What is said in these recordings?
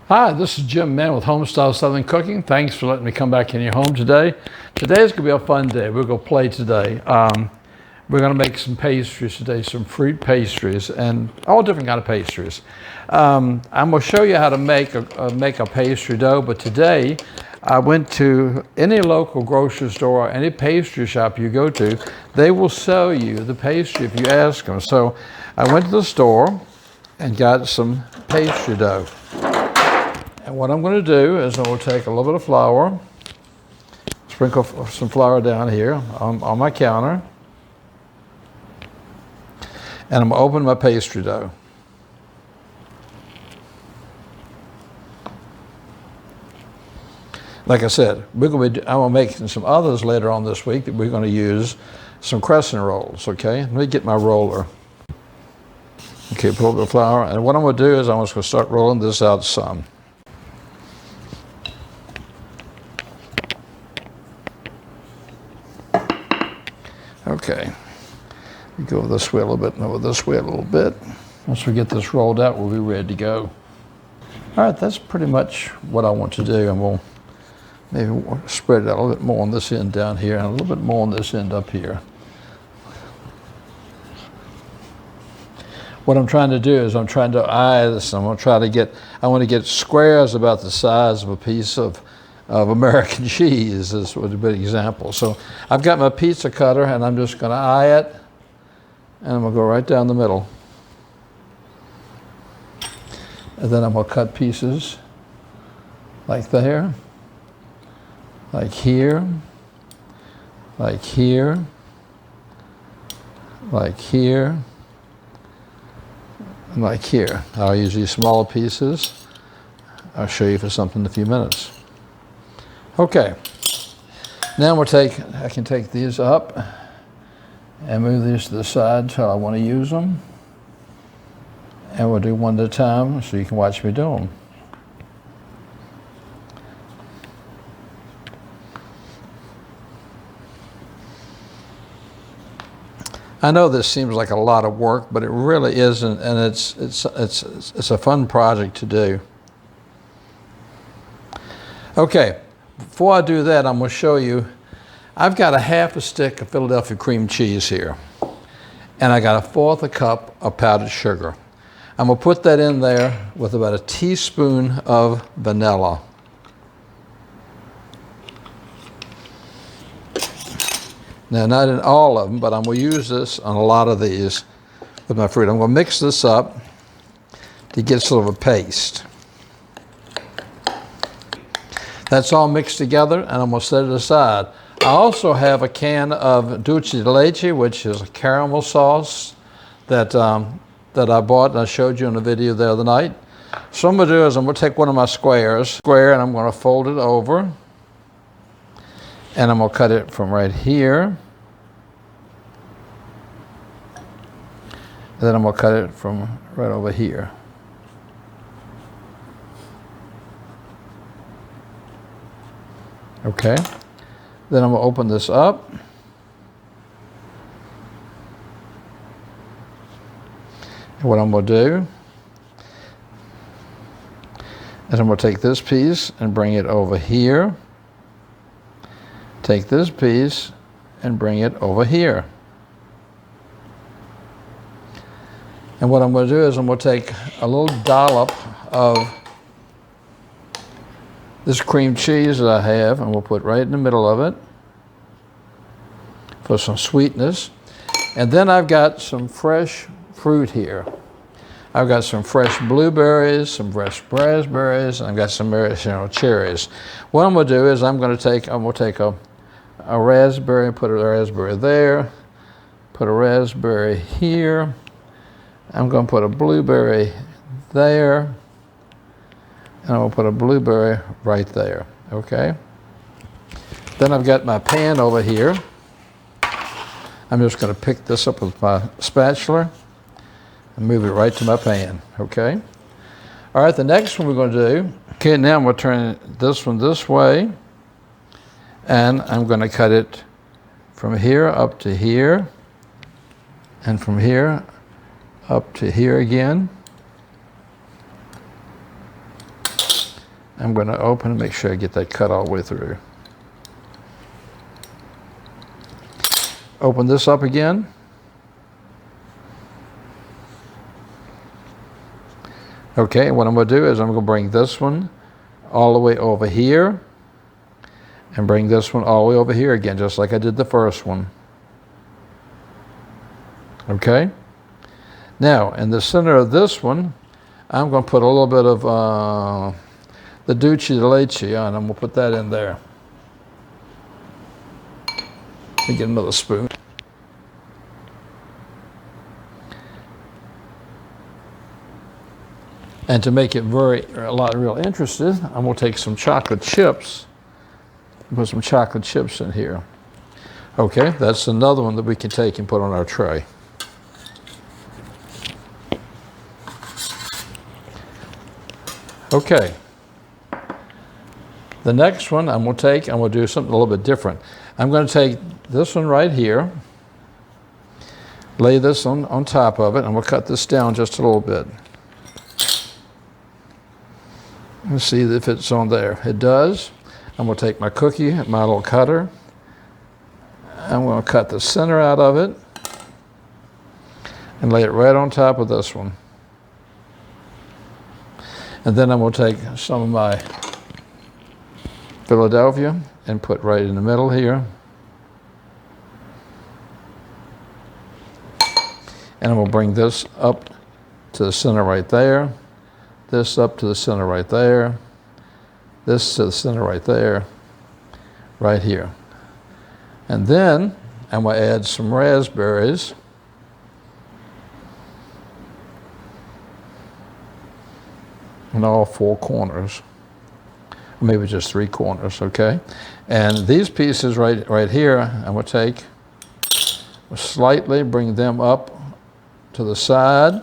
Hi, this is Jim Mann with Homestyle Southern Cooking. Thanks for letting me come back in your home today. Today's gonna be a fun day. We're gonna play today. We're gonna make some pastries today, some fruit pastries and all different kind of pastries. I'm gonna show you how to make a pastry dough, but today I went to any local grocery store, any pastry shop you go to, they will sell you the pastry if you ask them. So I went to the store and got some pastry dough. And what I'm going to do is I'm going to take a little bit of flour, sprinkle some flour down here on my counter, and I'm going to open my pastry dough. Like I said, I'm going to make some others later on this week that we're going to use some crescent rolls, okay? Let me get my roller. Okay, pull the flour, and what I'm going to do is I'm just going to start rolling this out some. Okay, we go this way a little bit and over this way a little bit. Once we get this rolled out, we'll be ready to go. All right, that's pretty much what I want to do, and we'll maybe spread it out a little bit more on this end down here and a little bit more on this end up here. What I'm trying to do is I'm trying to eye this. I want to get squares about the size of a piece of American cheese. This would be an example. So I've got my pizza cutter and I'm just going to eye it, and I'm going to go right down the middle. And then I'm going to cut pieces like there, like here, like here, like here, and like here. I'll use these smaller pieces. I'll show you for something in a few minutes. Okay, now I can take these up and move these to the side until I want to use them. And we'll do one at a time so you can watch me do them. I know this seems like a lot of work, but it really isn't, and it's a fun project to do. Okay. Before I do that, I'm going to show you, I've got a half a stick of Philadelphia cream cheese here, and I got a 1/4 cup of powdered sugar. I'm going to put that in there with about a teaspoon of vanilla. Now, not in all of them, but I'm going to use this on a lot of these with my fruit. I'm going to mix this up to get sort of a paste. That's all mixed together, and I'm going to set it aside. I also have a can of dulce de leche, which is a caramel sauce that I bought and I showed you in the video the other night. So what I'm going to do is I'm going to take one of my squares, and I'm going to fold it over, and I'm going to cut it from right here. And then I'm going to cut it from right over here. Okay, then I'm going to open this up. And what I'm going to do is I'm going to take this piece and bring it over here. Take this piece and bring it over here. And what I'm going to do is I'm going to take a little dollop of this cream cheese that I have, and we'll put right in the middle of it for some sweetness. And then I've got some fresh fruit here. I've got some fresh blueberries, some fresh raspberries, and I've got some cherries. What I'm going to do is I'm going to take a raspberry and put a raspberry there, put a raspberry here. I'm going to put a blueberry there. And I'm going to put a blueberry right there, okay? Then I've got my pan over here. I'm just going to pick this up with my spatula and move it right to my pan, okay? All right, the next one we're going to do, okay, now I'm going to turn this one this way, and I'm going to cut it from here up to here, and from here up to here again. I'm going to open and make sure I get that cut all the way through. Open this up again. Okay, what I'm going to do is I'm going to bring this one all the way over here and bring this one all the way over here again, just like I did the first one. Okay? Now, in the center of this one, I'm going to put a little bit of the dulce de leche on. I'm going to put that in there. Let me get another spoon. And to make it real interesting, I'm going to take some chocolate chips, put some chocolate chips in here. Okay, that's another one that we can take and put on our tray. Okay. The next one I'm going to do something a little bit different. I'm going to take this one right here, lay this on top of it. I'm going to cut this down just a little bit. Let's see if it's on there. It does. I'm going to take my cookie, my little cutter. I'm going to cut the center out of it and lay it right on top of this one. And then I'm going to take some of my Philadelphia and put right in the middle here. And I'm going to bring this up to the center right there. This up to the center right there. This to the center right there. Right here. And then I'm going to add some raspberries. In all four corners. Maybe just three corners, okay? And these pieces right here, I'm going to take, slightly bring them up to the side.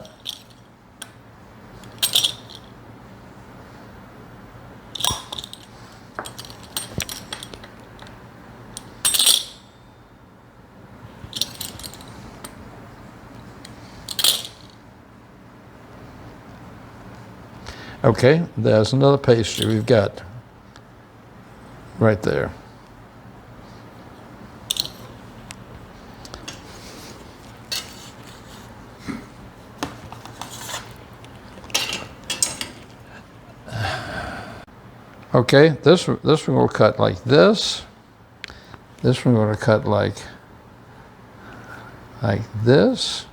Okay, there's another pastry we've got right there. Okay, this one we'll cut like this. This one we're going to cut like this.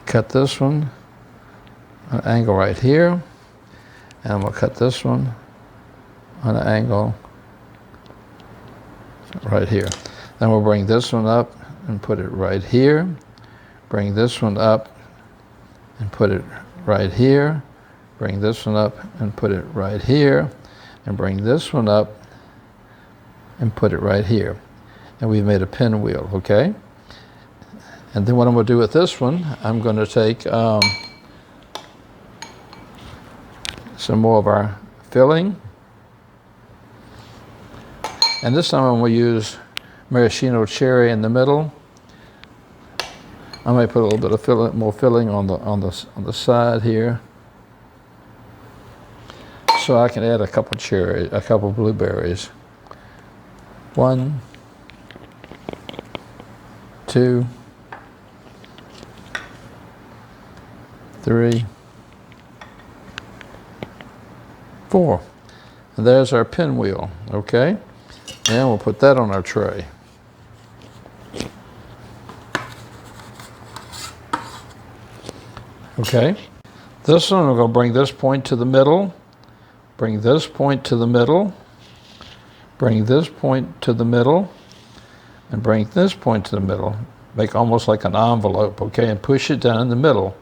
Cut this one. An angle right here, and I'm going to cut this one on an angle right here. Then we'll bring this one up and put it right here. Bring this one up and put it right here. Bring this one up and put it right here. And bring this one up and put it right here. And we've made a pinwheel, okay? And then what I'm going to do with this one, I'm going to take some more of our filling. And this time I'm going to use maraschino cherry in the middle. I might put a little bit of more filling on the side here, so I can add a couple blueberries. 1, 2, 3, 4. And there's our pinwheel, okay? And we'll put that on our tray. Okay. This one, we're going to bring this point to the middle, bring this point to the middle, bring this point to the middle, and bring this point to the middle. Make almost like an envelope, okay? And push it down in the middle.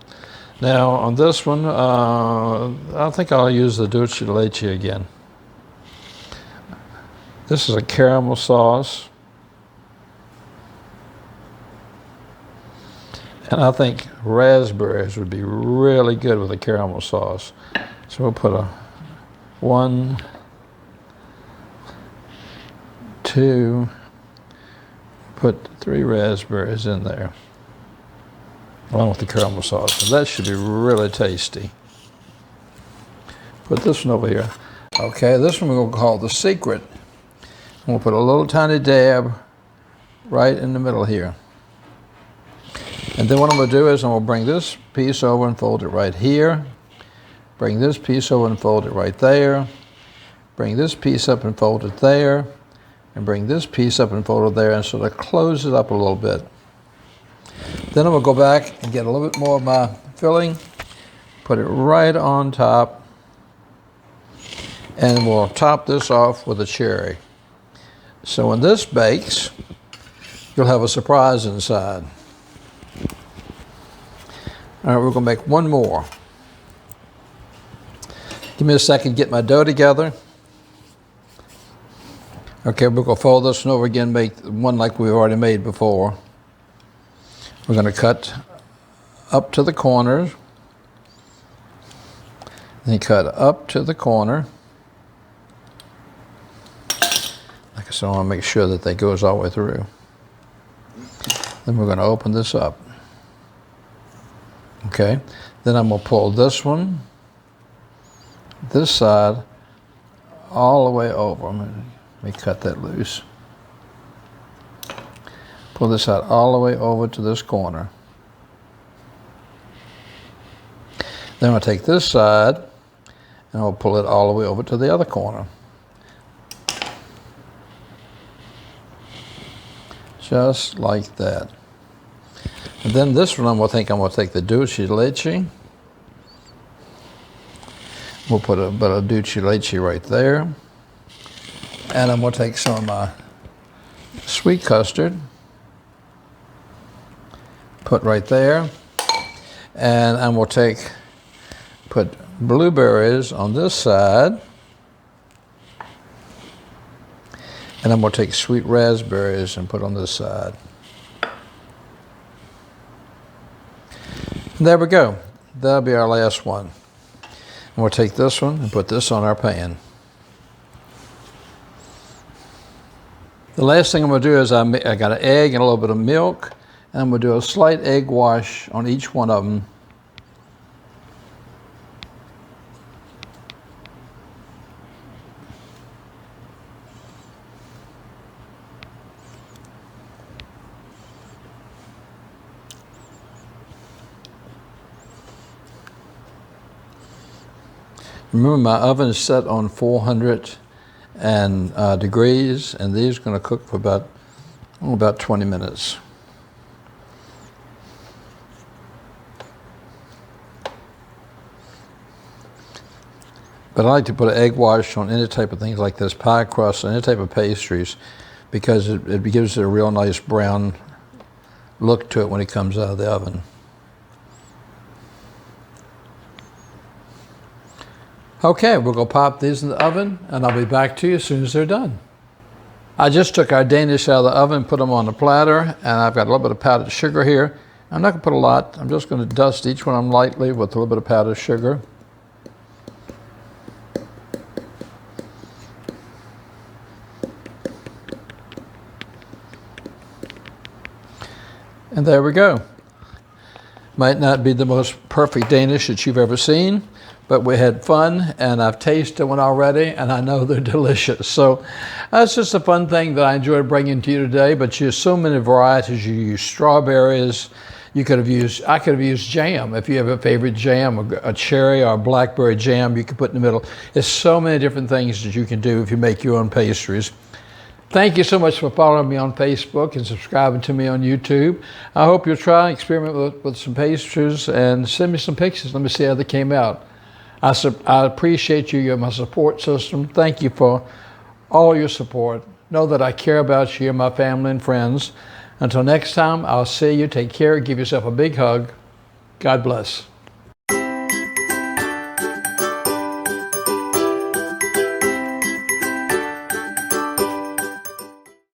Now, on this one, I think I'll use the dulce de leche again. This is a caramel sauce. And I think raspberries would be really good with a caramel sauce. So we'll put 1, 2, put 3 raspberries in there, along with the caramel sauce. So that should be really tasty. Put this one over here. Okay, this one we're going to call the secret. We'll put a little tiny dab right in the middle here. And then what I'm going to do is I'm going to bring this piece over and fold it right here. Bring this piece over and fold it right there. Bring this piece up and fold it there. And bring this piece up and fold it there and sort of close it up a little bit. Then I'm going to go back and get a little bit more of my filling. Put it right on top. And we'll top this off with a cherry. So when this bakes, you'll have a surprise inside. All right, we're going to make one more. Give me a second to get my dough together. Okay, we're going to fold this one over again, make one like we've already made before. We're going to cut up to the corners. Then cut up to the corner. Like I said, I want to make sure that that goes all the way through. Then we're going to open this up. Okay, then I'm going to pull this one, this side, all the way over. Let me cut that loose. Pull this out all the way over to this corner. Then I'll take this side and I'll pull it all the way over to the other corner. Just like that. And then this one I'm going to take the dulce de leche. We'll put a bit of dulce de leche right there. And I'm going to take some of my sweet custard. Put right there. And I'm going to put blueberries on this side. And I'm going to take sweet raspberries and put on this side. And there we go. That'll be our last one. And we'll take this one and put this on our pan. The last thing I'm going to do is I got an egg and a little bit of milk. And I'm going to do a slight egg wash on each one of them. Remember, my oven is set on 400 degrees, and these are going to cook for about 20 minutes. But I like to put an egg wash on any type of things like this, pie crust, any type of pastries, because it gives it a real nice brown look to it when it comes out of the oven. Okay, we're going to pop these in the oven, and I'll be back to you as soon as they're done. I just took our Danish out of the oven, put them on the platter, and I've got a little bit of powdered sugar here. I'm not going to put a lot. I'm just going to dust each one of them lightly with a little bit of powdered sugar. And there we go. Might not be the most perfect Danish that you've ever seen, but we had fun, and I've tasted one already, and I know they're delicious. So that's just a fun thing that I enjoyed bringing to you today. But you have so many varieties. You use strawberries. I could have used jam. If you have a favorite jam, a cherry or a blackberry jam, you can put in the middle. There's so many different things that you can do if you make your own pastries. Thank you so much for following me on Facebook and subscribing to me on YouTube. I hope you'll try and experiment with some pastries and send me some pictures. Let me see how they came out. I appreciate you. You're my support system. Thank you for all your support. Know that I care about you, my family and friends. Until next time, I'll see you. Take care. Give yourself a big hug. God bless.